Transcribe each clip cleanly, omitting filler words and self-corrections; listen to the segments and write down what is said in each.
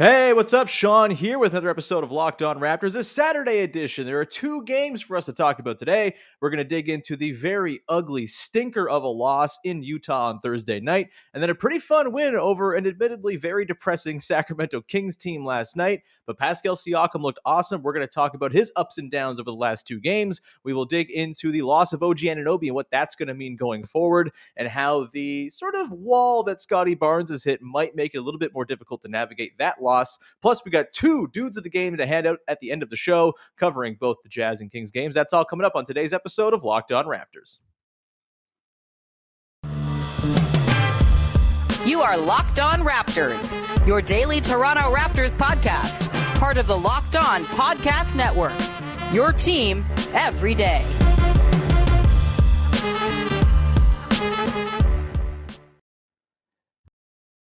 Hey, what's up? Sean here with another episode of Locked On Raptors, a Saturday edition. There are two games for us to talk about today. We're going to dig into the very ugly stinker of a loss in Utah on Thursday night, and then a pretty fun win over an admittedly very depressing Sacramento Kings team last night. But Pascal Siakam looked awesome. We're going to talk about his ups and downs over the last two games. We will dig into the loss of OG Anunoby and what that's going to mean going forward, and how the sort of wall that Scottie Barnes has hit might make it a little bit more difficult to navigate that loss. Plus, we got two dudes of the game to hand out at the end of the show, covering both the Jazz and Kings games. That's all coming up on today's episode of Locked On Raptors. You are Locked On Raptors, your daily Toronto Raptors podcast, part of the Locked On Podcast Network, your team every day.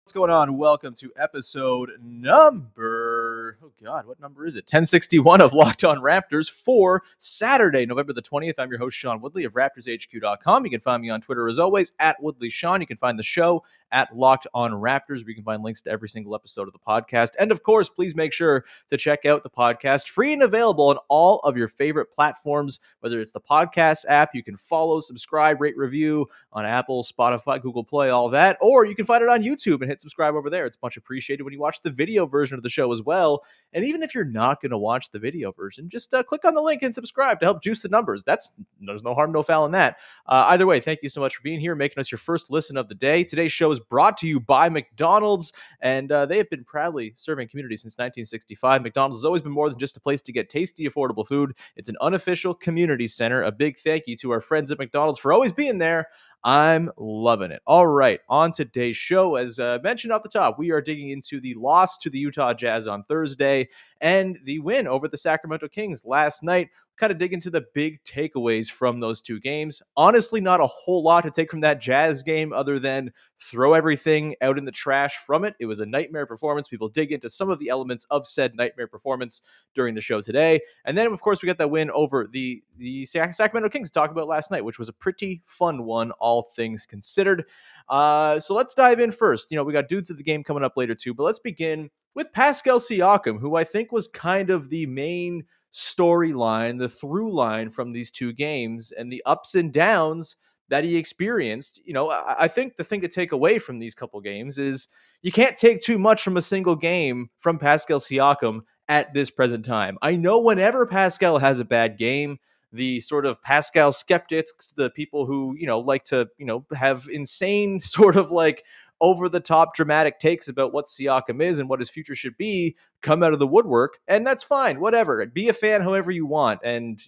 What's going on? Welcome to episode number, what number is it? 1061 of Locked On Raptors for Saturday, November the 20th. I'm your host, Sean Woodley of RaptorsHQ.com. You can find me on Twitter as always, at WoodleySean. You can find the show at Locked On Raptors, where you can find links to every single episode of the podcast. And of course, please make sure to check out the podcast, free and available on all of your favorite platforms, whether it's the podcast app. You can follow, subscribe, rate, review on Apple, Spotify, Google Play, all that, or you can find it on YouTube and hit subscribe over there. It's much appreciated when you watch the video version of the show as well. And even if you're not going to watch the video version, just click on the link and subscribe to help juice the numbers. There's no harm, no foul in that. Either way, thank you so much for being here, making us your first listen of the day. Today's show is brought to you by McDonald's, and they have been proudly serving community since 1965. McDonald's has always been more than just a place to get tasty, affordable food. It's an unofficial community center. A big thank you to our friends at McDonald's for always being there. I'm loving it. All right, on today's show, as mentioned off the top, we are digging into the loss to the Utah Jazz on Thursday and the win over the Sacramento Kings last night. Kind of dig into the big takeaways from those two games. Honestly, not a whole lot to take from that Jazz game other than throw everything out in the trash from it. It was a nightmare performance. We will dig into some of the elements of said nightmare performance during the show today. And then, of course, we got that win over the Sacramento Kings to talk about last night, which was a pretty fun one, all things considered. So let's dive in first. We got dudes of the game coming up later too, but let's begin with Pascal Siakam, who I think was kind of the main storyline, the through line from these two games and the ups and downs that he experienced. I think the thing to take away from these couple games is you can't take too much from a single game from Pascal Siakam at this present time. I know whenever Pascal has a bad game, the sort of Pascal skeptics, the people who, like to, have insane sort of like over the top dramatic takes about what Siakam is and what his future should be, come out of the woodwork. And that's fine. Whatever. Be a fan however you want, and,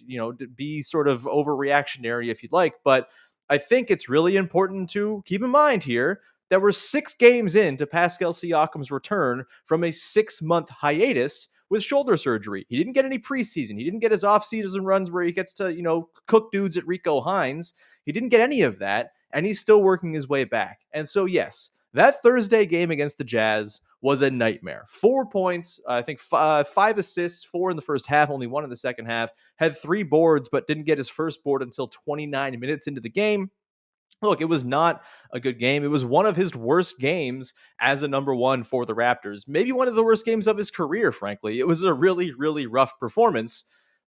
be sort of overreactionary if you'd like. But I think it's really important to keep in mind here that we're 6 games into Pascal Siakam's return from a 6-month hiatus with shoulder surgery. He didn't get any preseason. He didn't get his off-season runs where he gets to, cook dudes at Rico Hines. He didn't get any of that, and he's still working his way back. And so, yes, that Thursday game against the Jazz was a nightmare. 4 points, I think 5 assists, 4 in the first half, only 1 in the second half. Had 3 boards, but didn't get his first board until 29 minutes into the game. Look, it was not a good game. It was one of his worst games as a number one for the Raptors. Maybe one of the worst games of his career, frankly. It was a really, really rough performance.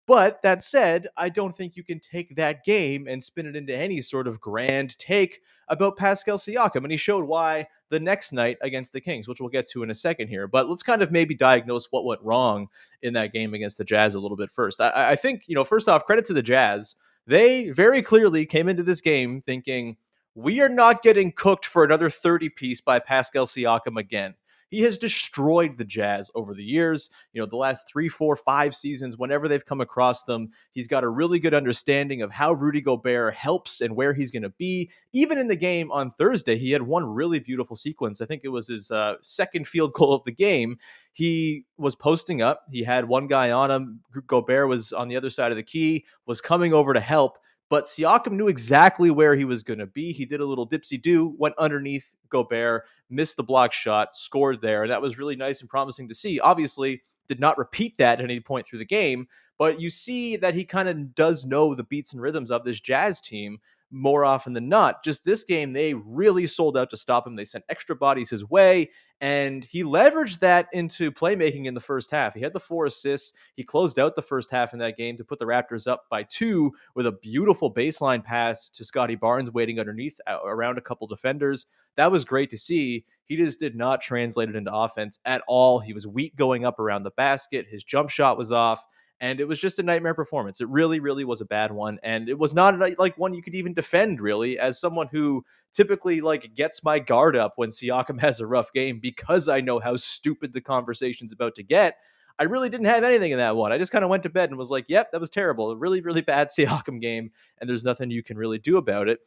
But that said, I don't think you can take that game and spin it into any sort of grand take about Pascal Siakam. And he showed why the next night against the Kings, which we'll get to in a second here. But let's kind of maybe diagnose what went wrong in that game against the Jazz a little bit first. I think, first off, credit to the Jazz. They very clearly came into this game thinking, we are not getting cooked for another 30-piece by Pascal Siakam again. He has destroyed the Jazz over the years. The last 3, 4, 5 seasons, whenever they've come across them, he's got a really good understanding of how Rudy Gobert helps and where he's going to be. Even in the game on Thursday, he had one really beautiful sequence. I think it was his second field goal of the game. He was posting up. He had one guy on him. Gobert was on the other side of the key, was coming over to help. But Siakam knew exactly where he was going to be. He did a little dipsy-do, went underneath Gobert, missed the block shot, scored there. And that was really nice and promising to see. Obviously, did not repeat that at any point through the game. But you see that he kind of does know the beats and rhythms of this Jazz team. more often than not. Just this game, they really sold out to stop him. They sent extra bodies his way, and he leveraged that into playmaking in the first half. He had the 4 assists. He closed out the first half in that game to put the Raptors up by 2 with a beautiful baseline pass to Scottie Barnes waiting underneath around a couple defenders. That was great to see. He just did not translate it into offense at all. He was weak going up around the basket. His jump shot was off. And it was just a nightmare performance. It really, really was a bad one. And it was not like one you could even defend, really, as someone who typically like gets my guard up when Siakam has a rough game because I know how stupid the conversation's about to get. I really didn't have anything in that one. I just kind of went to bed and was like, yep, that was terrible. A really, really bad Siakam game. And there's nothing you can really do about it.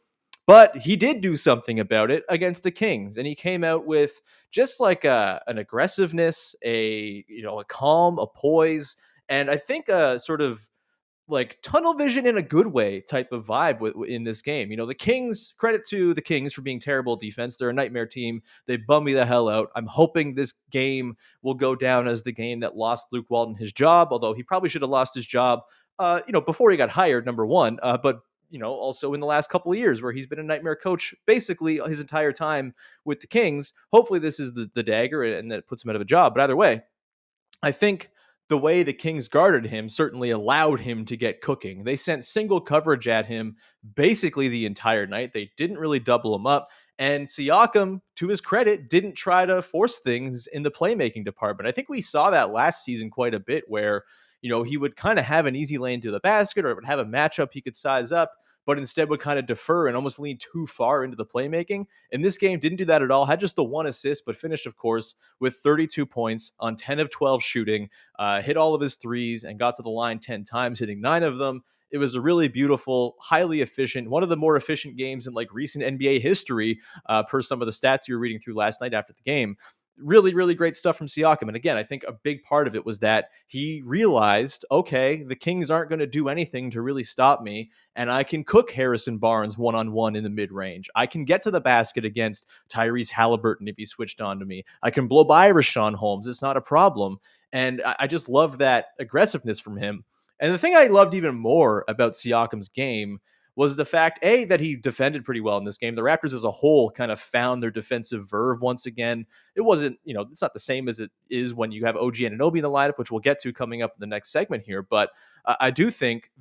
But he did do something about it against the Kings, and he came out with just like an aggressiveness, a calm, a poise, and I think a sort of like tunnel vision in a good way type of vibe in this game. The Kings, credit to the Kings for being terrible defense. They're a nightmare team. They bum me the hell out. I'm hoping this game will go down as the game that lost Luke Walton his job, although he probably should have lost his job, before he got hired, number one. But also in the last couple of years where he's been a nightmare coach basically his entire time with the Kings. Hopefully this is the dagger and that puts him out of a job. But either way, I think the way the Kings guarded him certainly allowed him to get cooking. They sent single coverage at him basically the entire night. They didn't really double him up. And Siakam, to his credit, didn't try to force things in the playmaking department. I think we saw that last season quite a bit where, he would kind of have an easy lane to the basket or would have a matchup he could size up, but instead would kind of defer and almost lean too far into the playmaking. In this game, didn't do that at all. Had just the 1 assist, but finished, of course, with 32 points on 10 of 12 shooting, hit all of his threes, and got to the line 10 times, hitting 9 of them. It was a really beautiful, highly efficient, one of the more efficient games in like recent NBA history, per some of the stats you were reading through last night after the game. Really, really great stuff from Siakam. And again, I think a big part of it was that he realized, okay, the Kings aren't going to do anything to really stop me, and I can cook Harrison Barnes one-on-one in the mid-range. I can get to the basket against Tyrese Halliburton if he switched on to me. I can blow by Rashawn Holmes. It's not a problem. And I just love that aggressiveness from him. And the thing I loved even more about Siakam's game was the fact, that he defended pretty well in this game. The Raptors as a whole kind of found their defensive verve once again. It wasn't, it's not the same as it is when you have OG Anunoby in the lineup, which we'll get to coming up in the next segment here. But I do think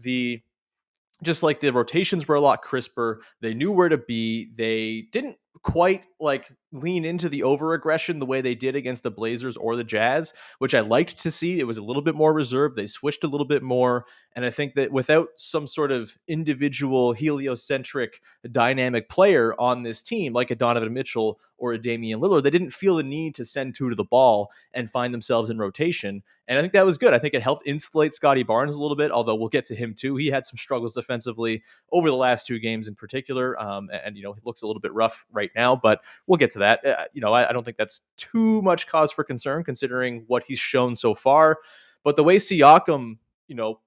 just like the rotations were a lot crisper. They knew where to be. They didn't quite like lean into the over aggression the way they did against the Blazers or the Jazz, which I liked to see. It was a little bit more reserved. They switched a little bit more. And I think that without some sort of individual heliocentric dynamic player on this team, like a Donovan Mitchell or a Damian Lillard, they didn't feel the need to send 2 to the ball and find themselves in rotation. And I think that was good. I think it helped insulate Scottie Barnes a little bit, although we'll get to him too. He had some struggles defensively over the last 2 games in particular. And he looks a little bit rough right now, but we'll get to that. I don't think that's too much cause for concern considering what he's shown so far. But the way Siakam,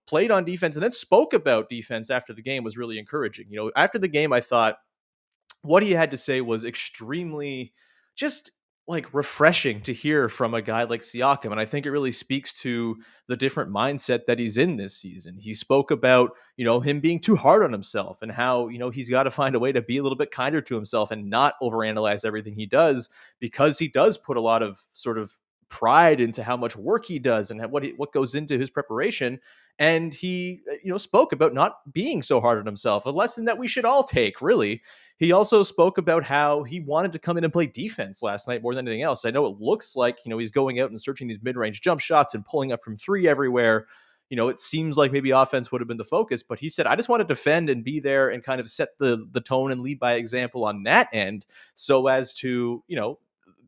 played on defense and then spoke about defense after the game was really encouraging. After the game, I thought what he had to say was extremely just like refreshing to hear from a guy like Siakam. And I think it really speaks to the different mindset that he's in this season. He spoke about, him being too hard on himself and how, he's got to find a way to be a little bit kinder to himself and not overanalyze everything he does, because he does put a lot of sort of pride into how much work he does and what goes into his preparation. And he, spoke about not being so hard on himself, a lesson that we should all take, really. He also spoke about how he wanted to come in and play defense last night more than anything else. I know it looks like, he's going out and searching these mid-range jump shots and pulling up from 3 everywhere. It seems like maybe offense would have been the focus, but he said, I just want to defend and be there and kind of set the tone and lead by example on that end so as to,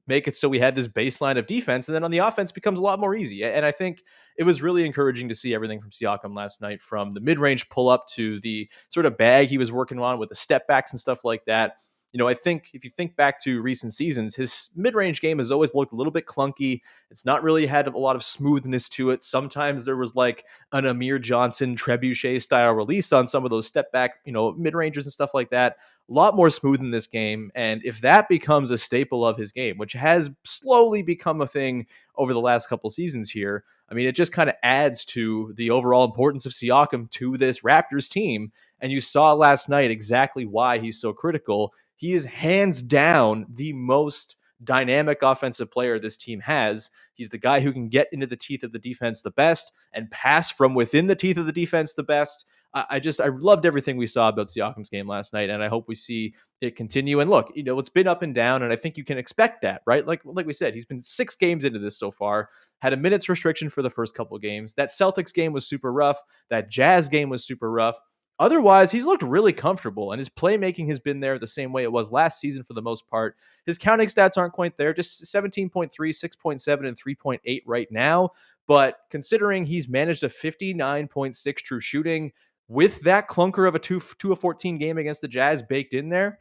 make it so we had this baseline of defense, and then on the offense becomes a lot more easy. And I think it was really encouraging to see everything from Siakam last night, from the mid-range pull-up to the sort of bag he was working on with the step backs and stuff like that. I think if you think back to recent seasons, his mid-range game has always looked a little bit clunky. It's not really had a lot of smoothness to it. Sometimes there was like an Amir Johnson trebuchet style release on some of those step back, mid-rangers and stuff like that. A lot more smooth in this game. And if that becomes a staple of his game, which has slowly become a thing over the last couple seasons here, I mean, it just kind of adds to the overall importance of Siakam to this Raptors team. And you saw last night exactly why he's so critical. He is hands down the most dynamic offensive player this team has. He's the guy who can get into the teeth of the defense the best and pass from within the teeth of the defense the best. I loved everything we saw about Siakam's game last night, and I hope we see it continue. And look, it's been up and down, and I think you can expect that, right? Like we said, he's been 6 games into this so far, had a minutes restriction for the first couple of games. That Celtics game was super rough. That Jazz game was super rough. Otherwise, he's looked really comfortable, and his playmaking has been there the same way it was last season for the most part. His counting stats aren't quite there, just 17.3, 6.7, and 3.8 right now. But considering he's managed a 59.6 true shooting with that clunker of a 2 of 14 game against the Jazz baked in there,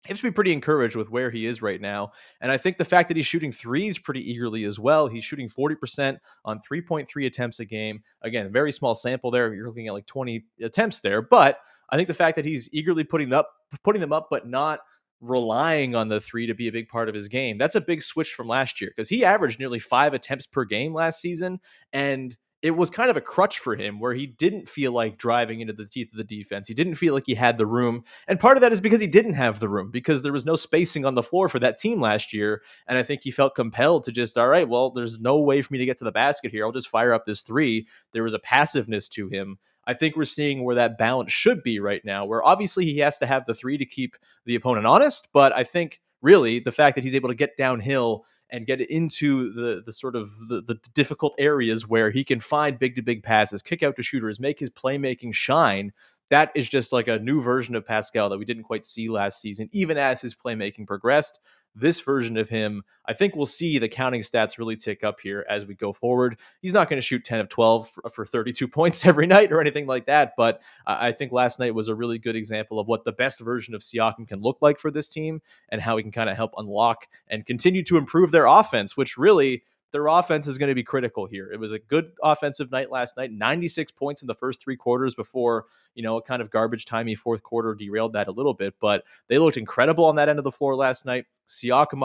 he has to be pretty encouraged with where he is right now. And I think the fact that he's shooting threes pretty eagerly as well. He's shooting 40% on 3.3 attempts a game. Again, very small sample there. You're looking at like 20 attempts there. But I think the fact that he's eagerly putting them up, but not relying on the three to be a big part of his game, that's a big switch from last year, because he averaged nearly 5 attempts per game last season. And it was kind of a crutch for him where he didn't feel like driving into the teeth of the defense. He didn't feel like he had the room. And part of that is because he didn't have the room, because there was no spacing on the floor for that team last year. And I think he felt compelled to just, all right, well, there's no way for me to get to the basket here. I'll just fire up this three. There was a passiveness to him. I think we're seeing where that balance should be right now, where obviously he has to have the three to keep the opponent honest. But I think really the fact that he's able to get downhill and get into the sort of the difficult areas where he can find big to big passes, kick out to shooters, make his playmaking shine. That is just like a new version of Pascal that we didn't quite see last season, even as his playmaking progressed. This version of him, I think we'll see the counting stats really tick up here as we go forward. He's not going to shoot 10 of 12 for 32 points every night or anything like that, but I think last night was a really good example of what the best version of Siakam can look like for this team and how he can kind of help unlock and continue to improve their offense, which really, their offense is going to be critical here. It was a good offensive night last night, 96 points in the first 3 quarters before, a kind of garbage timey fourth quarter derailed that a little bit, but they looked incredible on that end of the floor last night. Siakam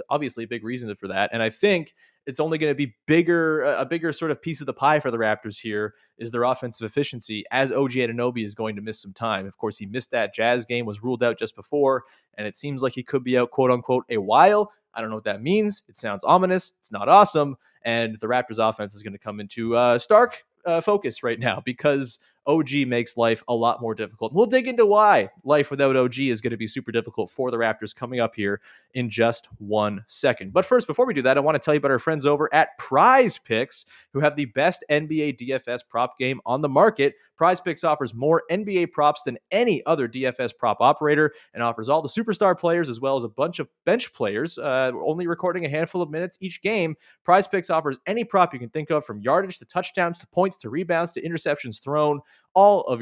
obviously a big reason for that. And I think it's only going to be a bigger sort of piece of the pie for the Raptors here is their offensive efficiency, as OG Anunoby is going to miss some time. Of course, he missed that Jazz game, was ruled out just before, and it seems like he could be out, quote unquote, a while. I don't know what that means. It sounds ominous. It's not awesome. And the Raptors offense is going to come into stark focus right now because OG makes life a lot more difficult. We'll dig into why life without OG is going to be super difficult for the Raptors coming up here in just 1 second. But first, before we do that, I want to tell you about our friends over at Prize Picks, who have the best NBA DFS prop game on the market. Prize Picks offers more NBA props than any other DFS prop operator and offers all the superstar players as well as a bunch of bench players, only recording a handful of minutes each game. Prize Picks offers any prop you can think of, from yardage to touchdowns to points to rebounds to interceptions thrown. All of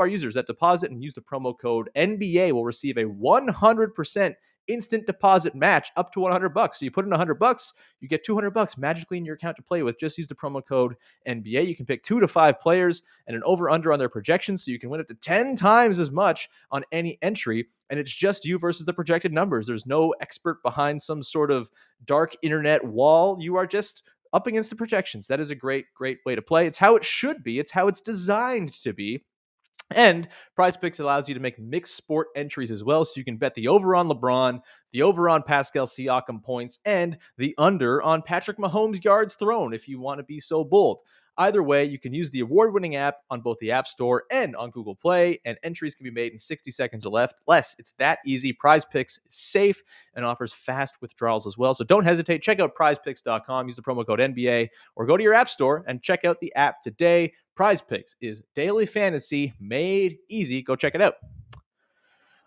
our users that deposit and use the promo code NBA will receive a 100% instant deposit match up to $100. So you put in $100, you get $200 magically in your account to play with. Just use the promo code NBA. You can pick 2 to 5 players and an over/under on their projections, so you can win up to 10 times as much on any entry. And it's just you versus the projected numbers. There's no expert behind some sort of dark internet wall. You are just up against the projections. That is a great way to play. It's how it should be. It's how it's designed to be. And Prize Picks allows you to make mixed sport entries as well, so you can bet the over on LeBron, the over on Pascal Siakam points, and the under on Patrick Mahomes yards thrown if you want to be so bold. Either way, you can use the award-winning app on both the App Store and on Google Play, and entries can be made in 60 seconds or less. It's that easy. Prize Picks is safe and offers fast withdrawals as well. So don't hesitate. Check out prizepicks.com. Use the promo code NBA, or go to your App Store and check out the app today. Prize Picks is daily fantasy made easy. Go check it out.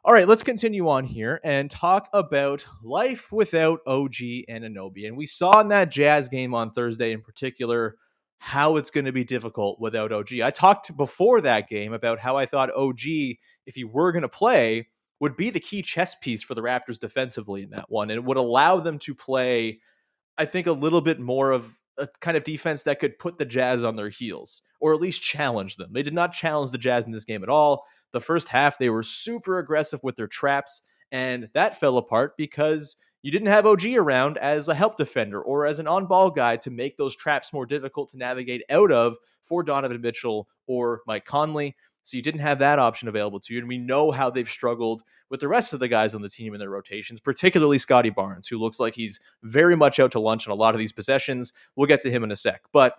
All right, let's continue on here and talk about life without OG Anunoby. And we saw in that Jazz game on Thursday in particular how it's going to be difficult without OG. I talked before that game about how I thought OG, if he were going to play, would be the key chess piece for the Raptors defensively in that one. And it would allow them to play, I think, a little bit more of a kind of defense that could put the Jazz on their heels or at least challenge them. They did not challenge the Jazz in this game at all. The first half, they were super aggressive with their traps, and that fell apart because you didn't have OG around as a help defender or as an on ball guy to make those traps more difficult to navigate out of for Donovan Mitchell or Mike Conley. So you didn't have that option available to you. And we know how they've struggled with the rest of the guys on the team in their rotations, particularly Scottie Barnes, who looks like he's very much out to lunch on a lot of these possessions. We'll get to him in a sec. But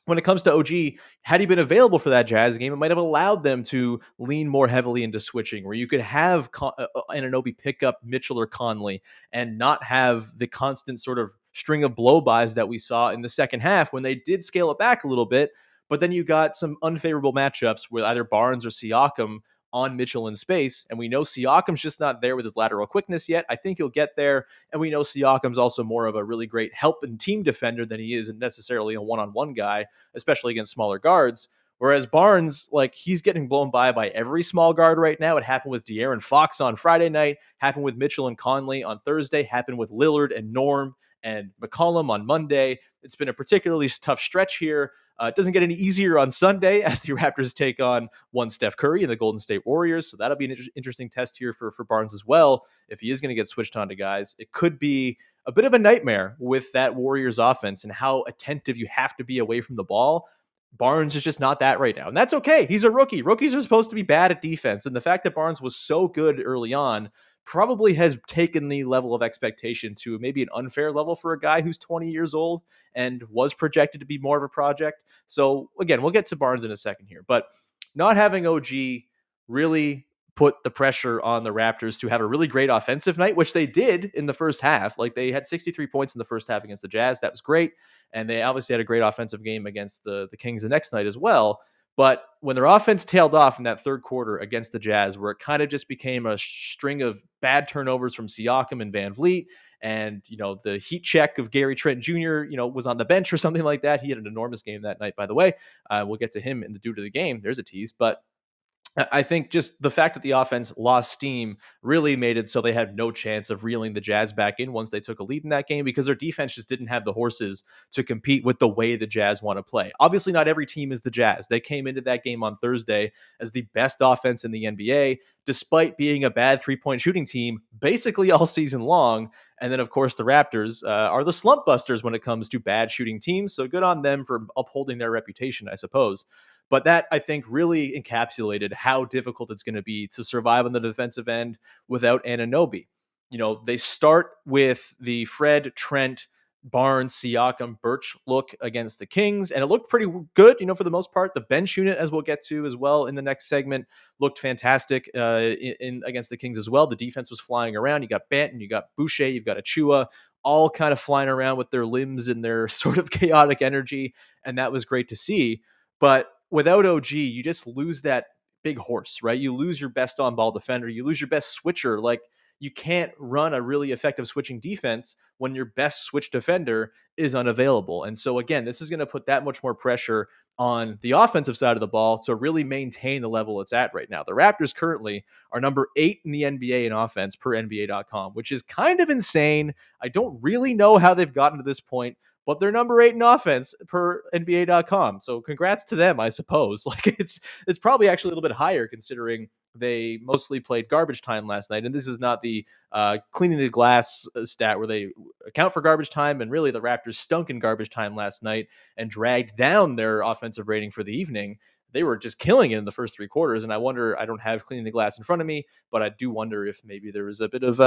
when it comes to OG, had he been available for that Jazz game, it might have allowed them to lean more heavily into switching, where you could have Anunoby pick up Mitchell or Conley and not have the constant sort of string of blow-bys that we saw in the second half when they did scale it back a little bit. But then you got some unfavorable matchups with either Barnes or Siakam on Mitchell in space. And we know Siakam's just not there with his lateral quickness yet. I think he'll get there. And we know Siakam's also more of a really great help and team defender than he is necessarily a one-on-one guy, especially against smaller guards. Whereas Barnes, like, he's getting blown by every small guard right now. It happened with De'Aaron Fox on Friday night, happened with Mitchell and Conley on Thursday, happened with Lillard and Norm and McCollum on Monday. It's been a particularly tough stretch here. It doesn't get any easier on Sunday as the Raptors take on one Steph Curry and the Golden State Warriors. So that'll be an interesting test here for Barnes as well. If he is going to get switched on to guys, it could be a bit of a nightmare with that Warriors offense and how attentive you have to be away from the ball. Barnes is just not that right now. And that's okay. He's a rookie. Rookies are supposed to be bad at defense. And the fact that Barnes was so good early on probably has taken the level of expectation to maybe an unfair level for a guy who's 20 years old and was projected to be more of a project. So again, we'll get to Barnes in a second here, but not having OG really put the pressure on the Raptors to have a really great offensive night, which they did in the first half. Like, they had 63 points in the first half against the Jazz. That was great. And they obviously had a great offensive game against the Kings the next night as well. But when their offense tailed off in that third quarter against the Jazz, where it kind of just became a string of bad turnovers from Siakam and Van Vliet, and, you know, the heat check of Gary Trent Jr., you know, was on the bench or something like that. He had an enormous game that night, by the way. We'll get to him in the due to the game. There's a tease. But I think just the fact that the offense lost steam really made it so they had no chance of reeling the Jazz back in once they took a lead in that game, because their defense just didn't have the horses to compete with the way the Jazz want to play. Obviously, not every team is the Jazz. They came into that game on Thursday as the best offense in the NBA, despite being a bad three-point shooting team basically all season long. And then, of course, the Raptors are the slump busters when it comes to bad shooting teams. So good on them for upholding their reputation, I suppose. But that, I think, really encapsulated how difficult it's going to be to survive on the defensive end without Anunoby. You know, they start with the Fred, Trent, Barnes, Siakam, Birch look against the Kings, and it looked pretty good, you know, for the most part. The bench unit, as we'll get to as well in the next segment, looked fantastic in against the Kings as well. The defense was flying around. You got Banton, you got Boucher, you've got Achua, all kind of flying around with their limbs and their sort of chaotic energy, and that was great to see. But without OG, you just lose that big horse, right? You lose your best on-ball defender. You lose your best switcher. Like, you can't run a really effective switching defense when your best switch defender is unavailable. And so, again, this is going to put that much more pressure on the offensive side of the ball to really maintain the level it's at right now. The Raptors currently are number 8 in the NBA in offense per NBA.com, which is kind of insane. I don't really know how they've gotten to this point, but they're number 8 in offense per NBA.com. So congrats to them, I suppose. Like, it's probably actually a little bit higher considering they mostly played garbage time last night. And this is not the cleaning the glass stat where they account for garbage time. And really, the Raptors stunk in garbage time last night and dragged down their offensive rating for the evening. They were just killing it in the first 3 quarters. And I wonder, I don't have cleaning the glass in front of me, but I do wonder if maybe there was a bit of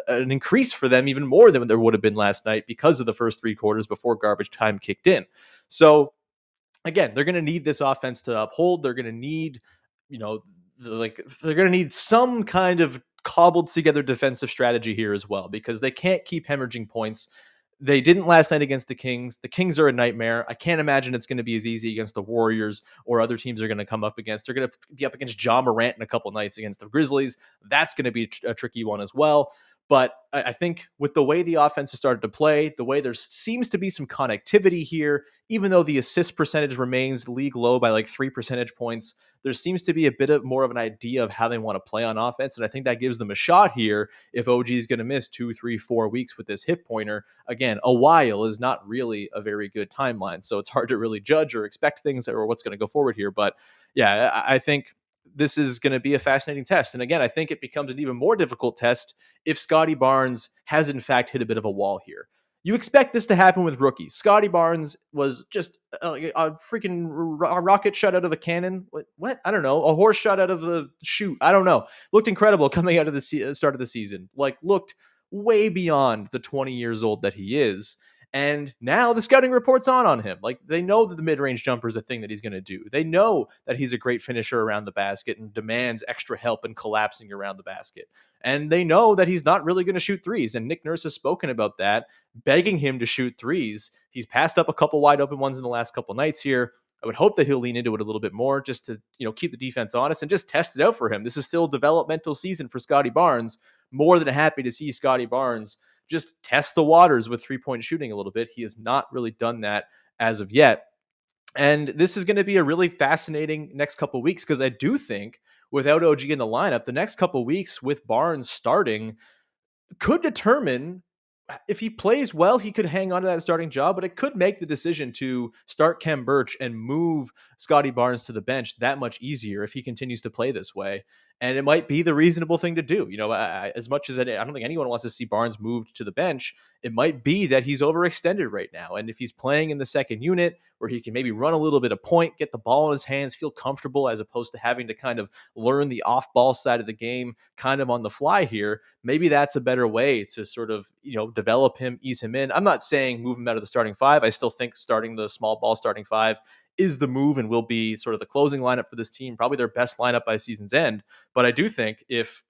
an increase for them, even more than there would have been last night, because of the first 3 quarters before garbage time kicked in. So again, they're going to need this offense to uphold. They're going to need, you know, they're going to need some kind of cobbled together defensive strategy here as well, because they can't keep hemorrhaging points. They didn't last night against the Kings. The Kings are a nightmare. I can't imagine it's going to be as easy against the Warriors or other teams are going to come up against. They're going to be up against Ja Morant in a couple nights against the Grizzlies. That's going to be a tricky one as well. But I think with the way the offense has started to play, the way there seems to be some connectivity here, even though the assist percentage remains league low by like 3 percentage points, there seems to be a bit of more of an idea of how they want to play on offense. And I think that gives them a shot here if OG is going to miss 2, 3, 4 weeks with this hip pointer. Again, a while is not really a very good timeline. So it's hard to really judge or expect things or what's going to go forward here. But yeah, I think this is going to be a fascinating test. And again, I think it becomes an even more difficult test if Scottie Barnes has in fact hit a bit of a wall here. You expect this to happen with rookies. Scottie Barnes was just a freaking rocket shot out of a cannon. What? I don't know. A horse shot out of the chute. I don't know. Looked incredible coming out of the start of the season. Like, looked way beyond the 20 years old that he is. And now the scouting report's on him. Like, they know that the mid-range jumper is a thing that he's going to do. They know that he's a great finisher around the basket and demands extra help in collapsing around the basket. And they know that he's not really going to shoot threes. And Nick Nurse has spoken about that, begging him to shoot threes. He's passed up a couple wide open ones in the last couple nights here. I would hope that he'll lean into it a little bit more just to, keep the defense honest and just test it out for him. This is still a developmental season for Scottie Barnes. More than happy to see Scottie Barnes just test the waters with three-point shooting a little bit. He has not really done that as of yet. And this is going to be a really fascinating next couple of weeks because I do think without OG in the lineup, the next couple of weeks with Barnes starting could determine if he plays well, he could hang on to that starting job, but it could make the decision to start Khem Birch and move Scottie Barnes to the bench that much easier if he continues to play this way. And it might be the reasonable thing to do. As much as I don't think anyone wants to see Barnes moved to the bench, it might be that he's overextended right now. And if he's playing in the second unit where he can maybe run a little bit of point, get the ball in his hands, feel comfortable as opposed to having to kind of learn the off ball side of the game kind of on the fly here, maybe that's a better way to sort of, develop him, ease him in. I'm not saying move him out of the starting five. I still think starting the small ball starting five is the move and will be sort of the closing lineup for this team, probably their best lineup by season's end. But I do think if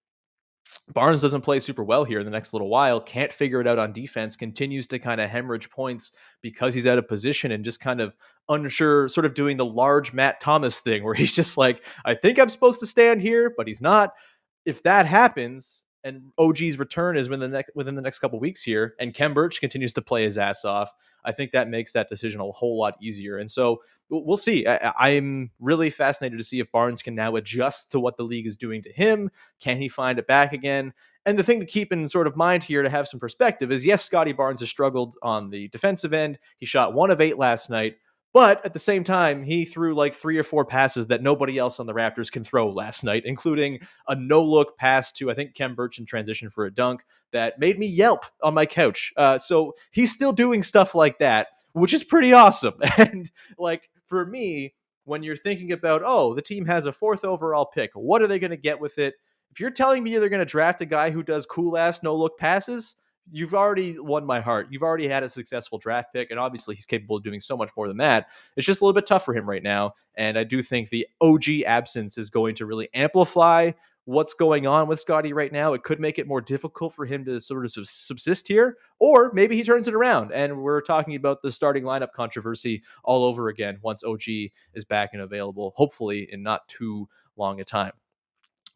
Barnes doesn't play super well here in the next little while, can't figure it out on defense, continues to kind of hemorrhage points because he's out of position and just kind of unsure, sort of doing the large Matt Thomas thing where he's just like, I think I'm supposed to stand here, but he's not. If that happens, and OG's return is within the next couple weeks here, and Khem Birch continues to play his ass off, I think that makes that decision a whole lot easier. And so we'll see. I'm really fascinated to see if Barnes can now adjust to what the league is doing to him. Can he find it back again? And the thing to keep in sort of mind here to have some perspective is, yes, Scottie Barnes has struggled on the defensive end. He shot 1 of 8 last night. But at the same time, he threw like 3 or 4 passes that nobody else on the Raptors can throw last night, including a no-look pass to, I think, Khem Birch in transition for a dunk that made me yelp on my couch. So he's still doing stuff like that, which is pretty awesome. And like for me, when you're thinking about, the team has a 4th overall pick, what are they going to get with it? If you're telling me they're going to draft a guy who does cool-ass no-look passes, you've already won my heart. You've already had a successful draft pick, and obviously he's capable of doing so much more than that. It's just a little bit tough for him right now, and I do think the OG absence is going to really amplify what's going on with Scottie right now. It could make it more difficult for him to sort of subsist here, or maybe he turns it around, and we're talking about the starting lineup controversy all over again once OG is back and available, hopefully in not too long a time.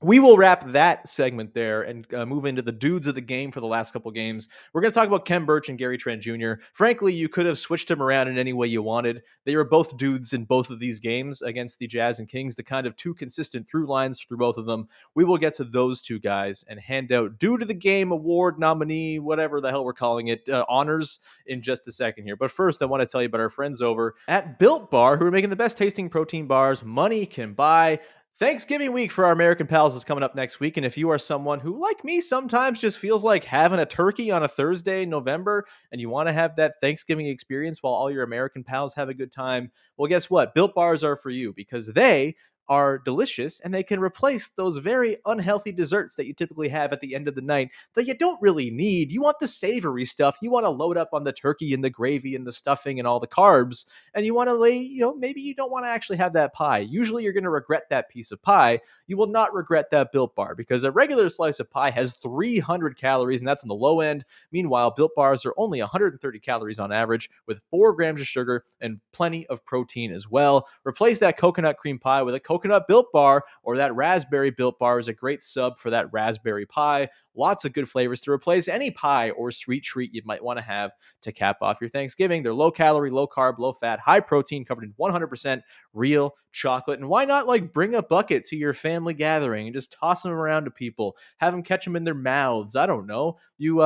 We will wrap that segment there and move into the dudes of the game for the last couple games. We're going to talk about Khem Birch and Gary Trent Jr. Frankly, you could have switched them around in any way you wanted. They were both dudes in both of these games against the Jazz and Kings, the kind of 2 consistent through lines through both of them. We will get to those 2 guys and hand out Dude of the Game award nominee, whatever the hell we're calling it, honors in just a second here. But first, I want to tell you about our friends over at Built Bar, who are making the best tasting protein bars money can buy. Thanksgiving week for our American pals is coming up next week, and if you are someone who, like me, sometimes just feels like having a turkey on a Thursday in November, and you want to have that Thanksgiving experience while all your American pals have a good time, well, guess what? Built Bars are for you because they are delicious and they can replace those very unhealthy desserts that you typically have at the end of the night that you don't really need. You want the savory stuff. You want to load up on the turkey and the gravy and the stuffing and all the carbs, and you want to lay, maybe you don't want to actually have that pie. Usually you're going to regret that piece of pie. You will not regret that Built Bar because a regular slice of pie has 300 calories, and that's on the low end. Meanwhile, Built Bars are only 130 calories on average with 4 grams of sugar and plenty of protein as well. Replace that coconut cream pie with a coconut coconut Built Bar or that raspberry Built Bar is a great sub for that raspberry pie. Lots of good flavors to replace any pie or sweet treat you might want to have to cap off your Thanksgiving. They're low calorie, low carb, low fat, high protein, covered in 100% real chocolate. And why not like bring a bucket to your family gathering and just toss them around to people, have them catch them in their mouths? I don't know. You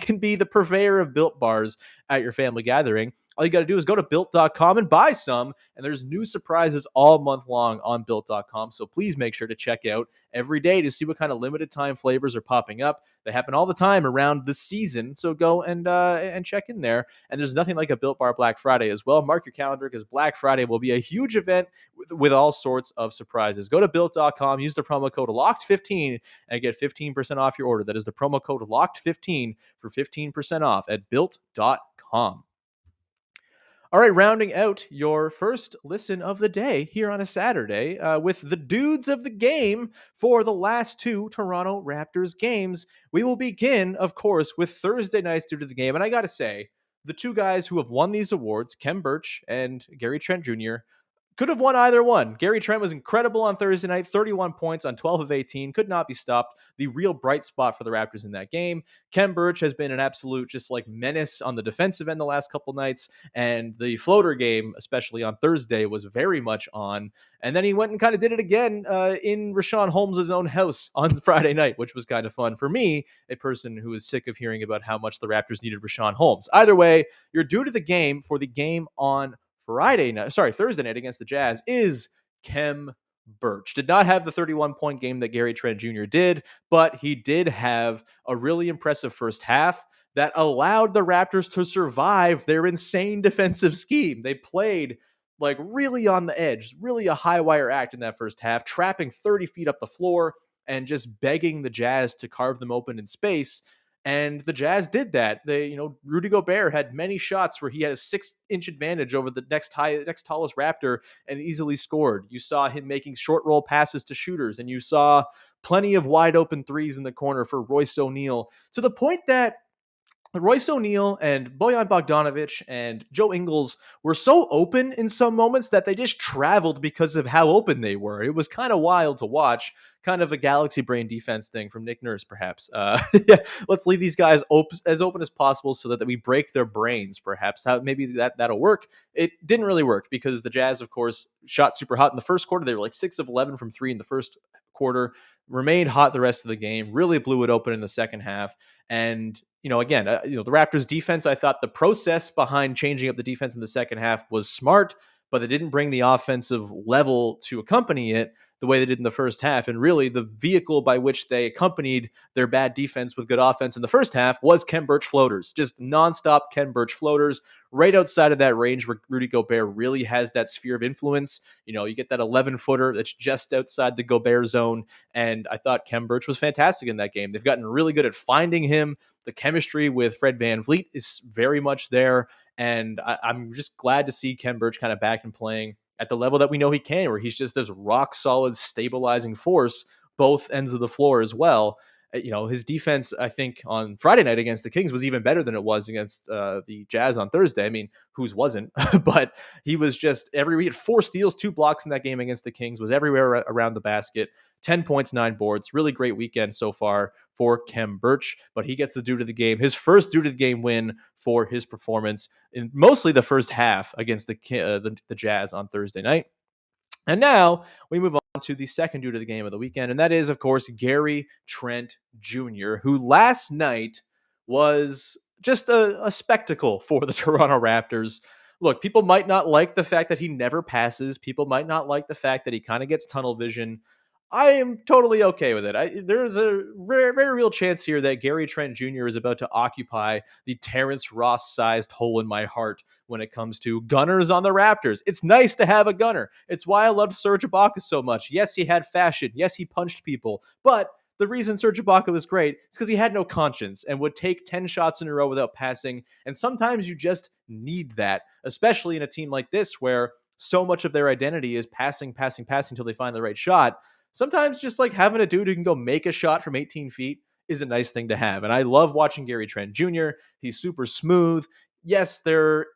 can be the purveyor of Built Bars at your family gathering. All you got to do is go to built.com and buy some. And there's new surprises all month long on built.com. So please make sure to check out every day to see what kind of limited time flavors are popping up. They happen all the time around the season. So go and check in there. And there's nothing like a Built Bar Black Friday as well. Mark your calendar because Black Friday will be a huge event with all sorts of surprises. Go to built.com, use the promo code LOCKED15 and get 15% off your order. That is the promo code LOCKED15 for 15% off at built.com. All right, rounding out your first listen of the day here on a Saturday with the dudes of the game for the last two Toronto Raptors games. We will begin, of course, with Thursday night's dude of the game. And I got to say, the two guys who have won these awards, Kem Birch and Gary Trent Jr., could have won either one. Gary Trent was incredible on Thursday night, 31 points on 12 of 18, could not be stopped. The real bright spot for the Raptors in that game. Kem Birch has been an absolute just like menace on the defensive end the last couple nights, and the floater game, especially on Thursday, was very much on. And then he went and kind of did it again in Richaun Holmes' own house on Friday night, which was kind of fun for me, a person who is sick of hearing about how much the Raptors needed Richaun Holmes. Either way, you're due to the game for the game on Thursday night against the Jazz is Kem Birch. Did not have the 31-point game that Gary Trent Jr. did, but he did have a really impressive first half that allowed the Raptors to survive their insane defensive scheme. They played like really on the edge, really a high wire act in that first half, trapping 30 feet up the floor and just begging the Jazz to carve them open in space. And the Jazz did that. Rudy Gobert had many shots where he had a 6-inch advantage over the next tallest Raptor and easily scored. You saw him making short roll passes to shooters, and you saw plenty of wide open threes in the corner for Royce O'Neal, to the point that Royce O'Neal and Bojan Bogdanovic and Joe Ingles were so open in some moments that they just traveled because of how open they were. It was kind of wild to watch, kind of a galaxy brain defense thing from Nick Nurse, perhaps. Let's leave these guys as open as possible so that we break their brains, perhaps. Maybe that'll work. It didn't really work because the Jazz, of course, shot super hot in the first quarter. They were like 6 of 11 from 3 in the first quarter, remained hot the rest of the game, really blew it open in the second half. And again, the Raptors defense, I thought the process behind changing up the defense in the second half was smart, but they didn't bring the offensive level to accompany it the way they did in the first half. And really the vehicle by which they accompanied their bad defense with good offense in the first half was Kem Birch floaters, just nonstop Kem Birch floaters right outside of that range where Rudy Gobert really has that sphere of influence. You get that 11-footer that's just outside the Gobert zone. And I thought Kem Birch was fantastic in that game. They've gotten really good at finding him. The chemistry with Fred VanVleet is very much there. And I'm just glad to see Kem Birch kind of back and playing at the level that we know he can, where he's just this rock solid stabilizing force, both ends of the floor as well. His defense, I think, on Friday night against the Kings was even better than it was against the Jazz on Thursday. I mean, whose wasn't? But he was just he had 4 steals, 2 blocks in that game against the Kings, was everywhere around the basket, 10 points, 9 boards. Really great weekend so far for Kem Birch, but he gets the due to the game, his first due to the game win for his performance in mostly the first half against the Jazz on Thursday night. And now we move on to the second due to the game of the weekend, and that is, of course, Gary Trent Jr., who last night was just a spectacle for the Toronto Raptors. Look, people might not like the fact that he never passes. People might not like the fact that he kind of gets tunnel vision. I am totally okay with it. There's a very, very real chance here that Gary Trent Jr. is about to occupy the Terrence Ross-sized hole in my heart when it comes to gunners on the Raptors. It's nice to have a gunner. It's why I loved Serge Ibaka so much. Yes, he had fashion. Yes, he punched people. But the reason Serge Ibaka was great is because he had no conscience and would take 10 shots in a row without passing. And sometimes you just need that, especially in a team like this where so much of their identity is passing until they find the right shot. Sometimes just like having a dude who can go make a shot from 18 feet is a nice thing to have. And I love watching Gary Trent Jr. He's super smooth. yes, there,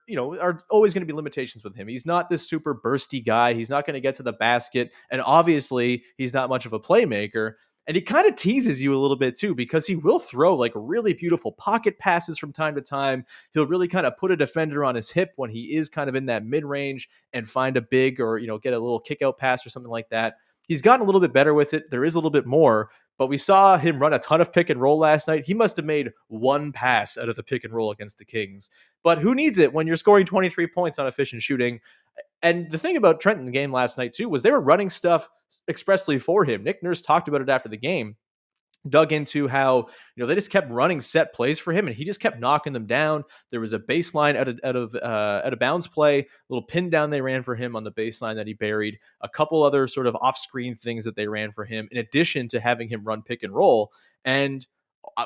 are always going to be limitations with him. He's not this super bursty guy. He's not going to get to the basket. And obviously, he's not much of a playmaker. And he kind of teases you a little bit too, because he will throw like really beautiful pocket passes from time to time. He'll really kind of put a defender on his hip when he is kind of in that mid range and find a big or, get a little kick out pass or something like that. He's gotten a little bit better with it. There is a little bit more, but we saw him run a ton of pick and roll last night. He must have made one pass out of the pick and roll against the Kings. But who needs it when you're scoring 23 points on efficient shooting? And the thing about Trent in the game last night, too, was they were running stuff expressly for him. Nick Nurse talked about it after the game, dug into how they just kept running set plays for him, and he just kept knocking them down. There was a baseline out of bounds play, a little pin down they ran for him on the baseline that he buried, a couple other sort of off screen things that they ran for him, in addition to having him run pick and roll. And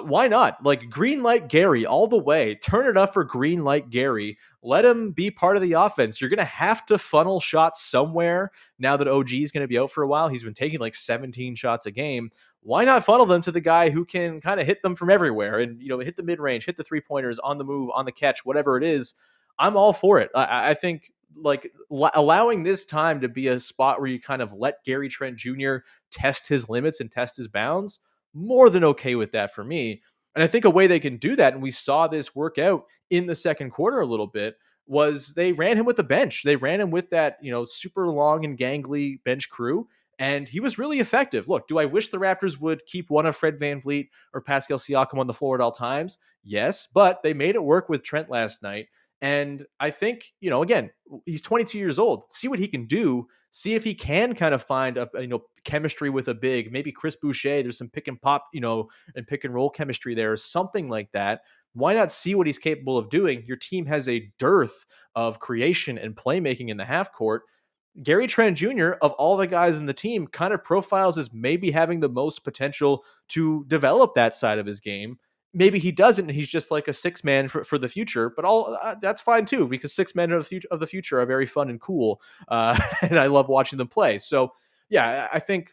why not? Like, green light Gary all the way. Turn it up for green light Gary. Let him be part of the offense. You're going to have to funnel shots somewhere now that OG is going to be out for a while. He's been taking like 17 shots a game. Why not funnel them to the guy who can kind of hit them from everywhere and, hit the mid range, hit the 3-pointers, on the move, on the catch, whatever it is. I'm all for it. I think like allowing this time to be a spot where you kind of let Gary Trent Jr. test his limits and test his bounds, more than okay with that for me. And I think a way they can do that, and we saw this work out in the second quarter a little bit, was they ran him with the bench. They ran him with that, super long and gangly bench crew, and he was really effective. Look, do I wish the Raptors would keep one of Fred VanVleet or Pascal Siakam on the floor at all times? Yes, but they made it work with Trent last night. And I think, again, he's 22 years old. See what he can do. See if he can kind of find a chemistry with a big, maybe Chris Boucher. There's some pick and pop, and pick and roll chemistry there, or something like that. Why not see what he's capable of doing? Your team has a dearth of creation and playmaking in the half court. Gary Trent Jr., of all the guys in the team, kind of profiles as maybe having the most potential to develop that side of his game. Maybe he doesn't, and he's just like a six man for the future, but all that's fine too, because six men of the future are very fun and cool. And I love watching them play. So yeah, I think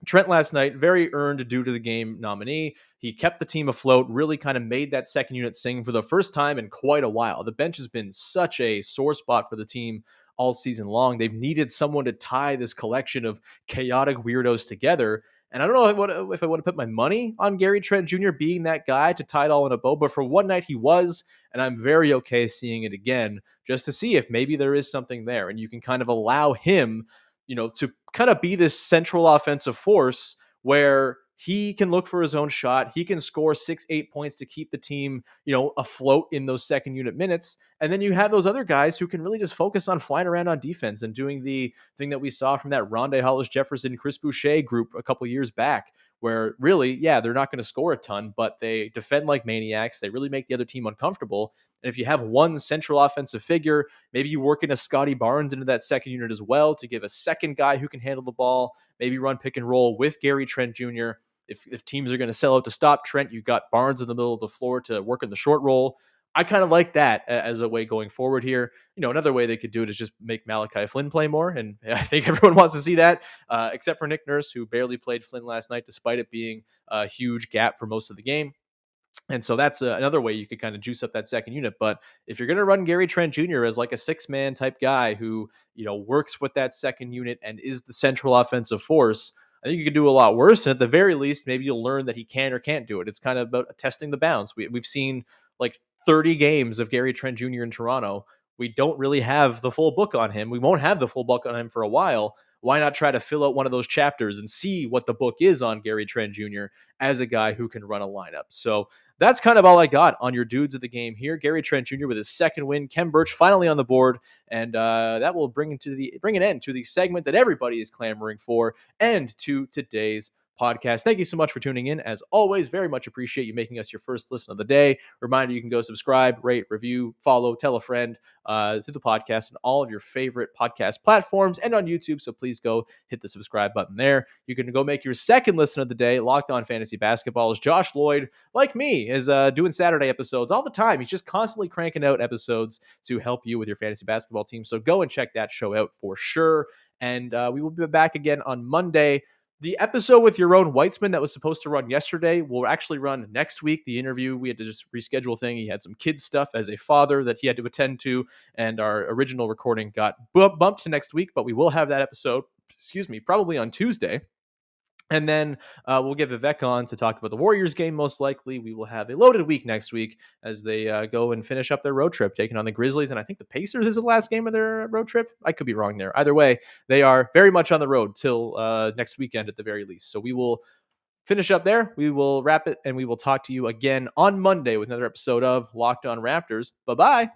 Trent last night, very earned due to the game nominee. He kept the team afloat, really kind of made that second unit sing for the first time in quite a while. The bench has been such a sore spot for the team all season long. They've needed someone to tie this collection of chaotic weirdos together. And I don't know if I would have put my money on Gary Trent Jr. being that guy to tie it all in a bow, but for one night he was, and I'm very okay seeing it again, just to see if maybe there is something there. And you can kind of allow him to kind of be this central offensive force where he can look for his own shot. He can score 6-8 points to keep the team, afloat in those second unit minutes. And then you have those other guys who can really just focus on flying around on defense and doing the thing that we saw from that Rondae Hollis Jefferson, Chris Boucher group a couple years back, where really, yeah, they're not going to score a ton, but they defend like maniacs. They really make the other team uncomfortable. And if you have one central offensive figure, maybe you work in a Scottie Barnes into that second unit as well to give a second guy who can handle the ball, maybe run pick and roll with Gary Trent Jr. If teams are going to sell out to stop Trent, you've got Barnes in the middle of the floor to work in the short roll. I kind of like that as a way going forward here. Another way they could do it is just make Malachi Flynn play more. And I think everyone wants to see that, except for Nick Nurse, who barely played Flynn last night, despite it being a huge gap for most of the game. And so that's another way you could kind of juice up that second unit. But if you're going to run Gary Trent Jr. as like a six-man type guy who, works with that second unit and is the central offensive force, I think you could do a lot worse. And at the very least, maybe you'll learn that he can or can't do it. It's kind of about testing the bounds. We've seen like 30 games of Gary Trent Jr. in Toronto. We don't really have the full book on him. We won't have the full book on him for a while. Why not try to fill out one of those chapters and see what the book is on Gary Trent Jr. as a guy who can run a lineup? So that's kind of all I got on your dudes of the game here. Gary Trent Jr. with his second win. Kem Birch finally on the board, and that will bring an end to the segment that everybody is clamoring for, and to today's podcast. Thank you so much for tuning in. As always, very much appreciate you making us your first listen of the day. Reminder, you can go subscribe, rate, review, follow, tell a friend to the podcast and all of your favorite podcast platforms and on YouTube. So please go hit the subscribe button there. You can go make your second listen of the day. Locked On Fantasy Basketball is Josh Lloyd, like me, is doing Saturday episodes all the time. He's just constantly cranking out episodes to help you with your fantasy basketball team. So go and check that show out for sure. And we will be back again on Monday. The episode with Yaron Weitzman that was supposed to run yesterday will actually run next week. The interview, we had to just reschedule thing. He had some kids stuff as a father that he had to attend to, and our original recording got bumped to next week, but we will have that episode, probably on Tuesday. And then we'll get Vivek on to talk about the Warriors game, most likely. We will have a loaded week next week as they go and finish up their road trip, taking on the Grizzlies. And I think the Pacers is the last game of their road trip. I could be wrong there. Either way, they are very much on the road till next weekend at the very least. So we will finish up there. We will wrap it, and we will talk to you again on Monday with another episode of Locked On Raptors. Bye-bye.